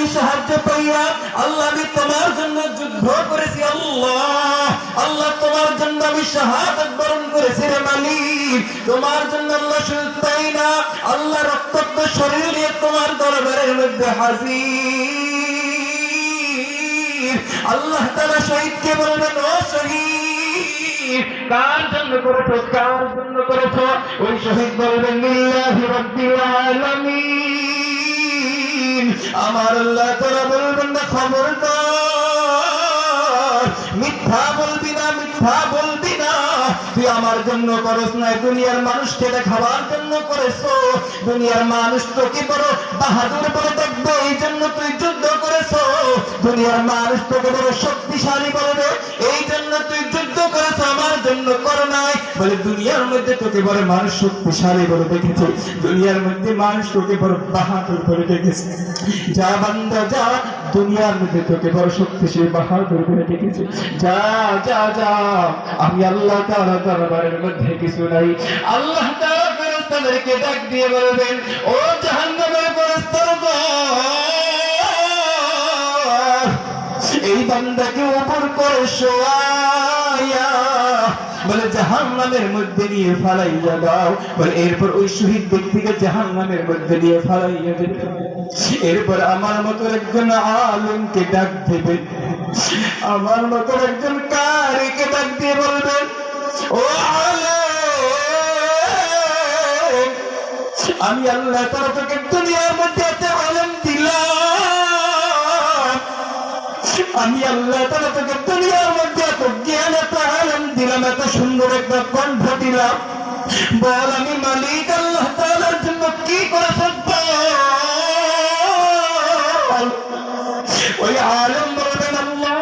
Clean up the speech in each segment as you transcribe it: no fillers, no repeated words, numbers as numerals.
আমি সাহায্য পাইয়া আল্লাহ আমি তোমার জন্য যুদ্ধ করেছি আল্লাহ, আল্লাহ তোমার জন্য আমি শাহাদাত বরণ করেছি রে মালিক। তোমার জন্য আল্লাহ শুধু তাই না, আল্লাহ রক্তাক্ত শরীর নিয়ে তোমার দরবারের মধ্যে হাজির। আল্লাহ তাআলা শহীদকে বলবেন, ও শহীদ কার জন্য করেছো, কার জন্য করেছো? ওই শহীদ বলবেন, লিল্লাহি রাব্বিল আলামিন। আমার আল্লাহ তাআলা বলবেন না, খবরদার মিথ্যা বলবি না, মিথ্যা বলবি না। তুই আমার জন্য করস না, দুনিয়ার মানুষকে দেখাবার জন্য করেছো। দুনিয়ার মানুষ তোকে বড় বাহাদুর বলে দেখবে, এই জন্য তুই যুদ্ধ করেছো। দুনিয়ার মানুষ তোকে বড় শক্তিশালী বলবে, এই জন্য তুই যুদ্ধ করেছো, আমার জন্য করো নাই। বলে দুনিয়ার মধ্যে তোকে বড় মানুষ শক্তিশালী বলে দেখেছে, দুনিয়ার মধ্যে মানুষ তোকে বড় বাহাদুর বলে দেখেছে। যা বান্দা যা, দুনিয়ার মধ্যে তোকে বড় শক্তিশালী বাহাদুর বলে দেখেছে। যা যা যা, আমি আল্লাহ তাআলা দরবারের মধ্যে কিছু নাই। আল্লাহ তাআলা ফেরেশতাদেরকে ডাক দিয়ে বলবেন, ও জাহান্নামের ফেরেশতারা, এই বান্দাকে উপর করে শোয়ায়া বলে জাহান্নামের মধ্যে নিয়ে ফালাইয়া দাও। বলে এরপর ওই শহীদ ব্যক্তিকে জাহান্নামের মধ্যে নিয়ে ফালাইয়া দেবে। এরপর আমার মতো একজন আলেমকে ডাক দেবে, আমার মতো একজন কারিকে ডাক দিয়ে বলবেন, ও আলেম, আমি আল্লাহ তাআলা তোকে দুনিয়ার মধ্যে এত আলেম দিলাম, আমি আল্লাহ তাআলা তোকে দুনিয়ার মধ্যে এত জ্ঞান, এত আলেম দিলাম, এত সুন্দর একটা কণ্ঠ দিলাম। বল আমি মালিক আল্লাহ তাআলার জন্য কি করেছ? ওই আলেম বলবেন, আল্লাহ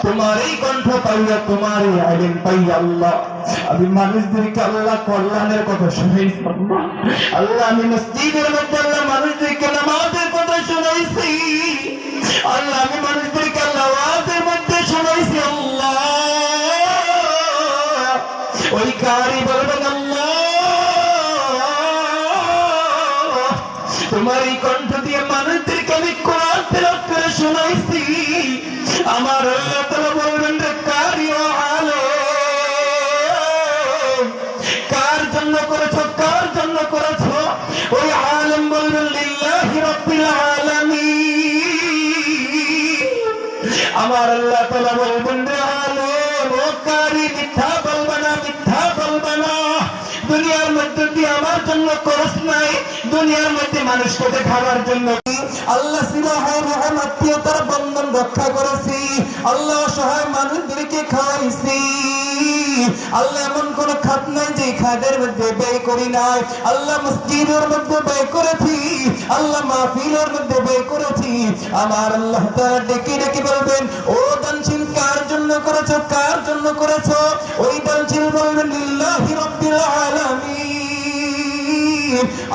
তোমার এই কণ্ঠ পাইয়া, তোমার এই আলেম পাইয়া আল্লাহ আমি মানুষদেরকে আল্লাহ কল্যাণের কথা শুনাইছি। আল্লাহ আমি মসজিদের মধ্যে আল্লাহ মানুষদেরকে নামাজের কথা শুনাইছি। আল্লাহ আমি মানুষদেরকে আল্লাহ ওয়াজের মধ্যে শুনাইছি। আল্লাহ ওই কারি বলবেন, আল্লাহ তোমার এই কণ্ঠ দিয়ে মানুষদেরকে আমি কোরআন তেলাওয়াত করে শুনাইছি। আমার আল্লাহ তাআলা বলবেন, রে কারি ও আলেম, কার জন্য করেছো, কার জন্য করেছো? ওই আলেম বলবেন, লিল্লাহি রাব্বিল আলামিন। আমার আল্লাহ তাআলা বলবেন, রে আলেম ও কারি, মিথ্যা বলবে না, মিথ্যা বলবে না। দুনিয়ার মধ্যে তুই আমার জন্য করস নাই, দুনিয়ার মধ্যে মানুষকে দেখাবার জন্য আল্লাহ আত্মীয়তার বন্ধন রক্ষা করেছি। আল্লাহ সহায় মানুষদেরকে খাওয়াইছি। আল্লাহ এমন কোন খাত নাই যে খাদের মধ্যে ব্যয় করি নাই। আল্লাহ মসজিদের মধ্যে ব্যয় করেছি, আল্লাহ মাহফিলের মধ্যে ব্যয় করেছি। আমার আল্লাহ তাআলা ডেকে ডেকে বলবেন, ও দানশীল কার জন্য করেছো, কার জন্য করেছো? ওই দানশীল বলবেন, লিল্লাহি রাব্বিল আলামিন।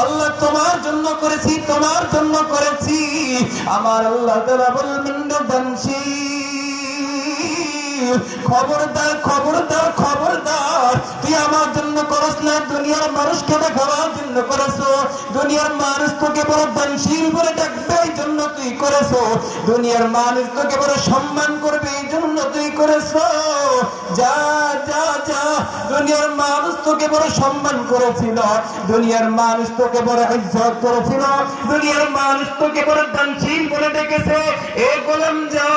আল্লাহ তোমার জন্য করেছি, তোমার জন্য করেছি। আমার আল্লাহ তাআলা বলবেন, দানশীল খবরদার, খবরদার, খবরদার, তুই আমার জন্য করস না, দুনিয়ার মানুষকে দেখাবার জন্য করেছো। দুনিয়ার মানুষ তোকে বড় দানশীল বলে ডাকবে, এই জন্য তুই করেছো। দুনিয়ার মানুষ তোকে বড় সম্মান করবে, এই জন্য তুই করেছো। যা যা যা, দুনিয়ার মানুষ তোকে বড় সম্মান করেছিল, দুনিয়ার মানুষ তোকে বড় ইজ্জত করেছিল, দুনিয়ার মানুষ তোকে বড় দানশীল বলে ডেকেছে। এ গোলাম যা,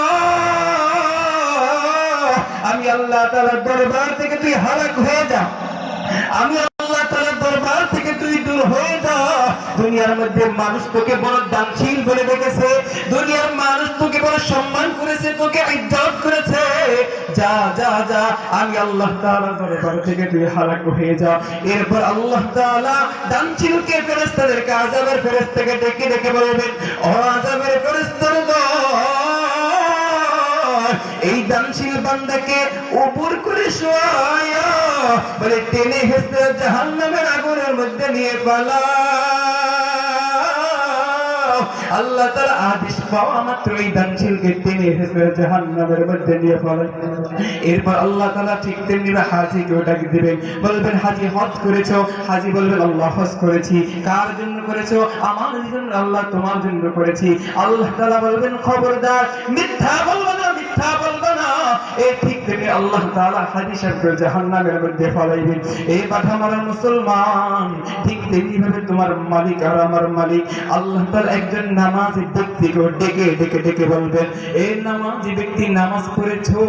আমি আল্লাহ তাআলার দরবার থেকে তুই হালাক হয়ে যা, আমি আল্লাহ তাআলার দরবার থেকে তুই দূর হয়ে যা। দুনিয়ার মধ্যে মানুষ তোকে বড় দানশীল বলে ডেকেছে, দুনিয়ার মানুষ তোকে বড় সম্মান করেছে, তোকে ইজ্জত করেছে। যা যা যা, আমি আল্লাহ তাআলার দরবার থেকে তুই হালাক হয়ে যা। এরপর আল্লাহ তাআলা দানশীলকে ফেরেশতাদেরকে আযাবের ফেরেশতাকে ডেকে ডেকে বলবেন, ও আযাবের ফেরেশতারা, এই দানশীল বান্দাকে উপর করে শোয়ায়া বলে টেনে হেঁচড়ে জাহান্নামের আগুনের মধ্যে নিয়ে পালাও। আল্লাহ তাআলা আদেশ পাওয়া মাত্রই দানশীলকে টেনে হেসে জাহান্নামের মধ্যে নিয়ে পড়ে। এরপর আল্লাহ তাআলা ঠিক তেমনি হাজীকে ডাক দিবেন, বলবেন হাজী হজ করেছো? হাজী বলবেন আল্লাহ হজ করেছি। কার জন্য করেছো? আমার জন্য আল্লাহ, তোমার জন্য করেছি। আল্লাহ তাআলা বলবেন খবরদার মিথ্যা বলবে না, মিথ্যা বলবে না। এই ঠিক তেমনি আল্লাহ তাআলা হাজী সাহেবকে জাহান্নামের মধ্যে ফলাইবেন। এই কথা মারা মুসলমান, ঠিক তেমনি ভাবে তোমার মালিক আর আমার মালিক আল্লাহ তাআলা একজন নামাজি ব্যক্তিকে ডেকে ডেকে ডেকে বলবেন, এই নামাজি ব্যক্তি নামাজ পড়েছো?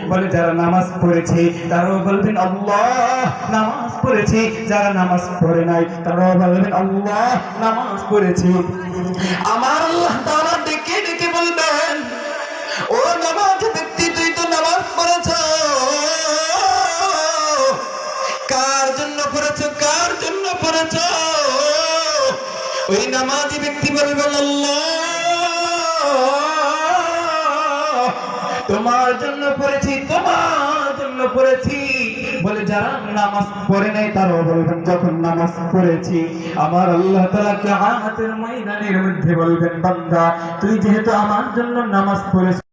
বলে যারা নামাজ পড়েছে তারাও বলবেন আল্লাহ নামাজ পড়েছি। যারা নামাজ পড়ে নাই তারাও বলবেন আল্লাহ নামাজ পড়েছি। আমার আল্লাহ তাআলা ডেকে ডেকে বলবেন, ও নামাজি ব্যক্তি তুই তো নামাজ পড়েছো, কার জন্য পড়েছো? কার জন্য পড়েছো? ওই নামাজি ব্যক্তি বলবেন আল্লাহ তোমার জন্য পড়েছি, তোমার জন্য পড়েছি। বলে যারা নামাজ পড়ে নাই তারাও বলবেন যখন নামাজ পড়েছি। আমার আল্লাহ তাআলা কিয়ামতের ময়দানের মধ্যে বলবেন, বান্দা তুই যেহেতু আমার জন্য নামাজ পড়েছিস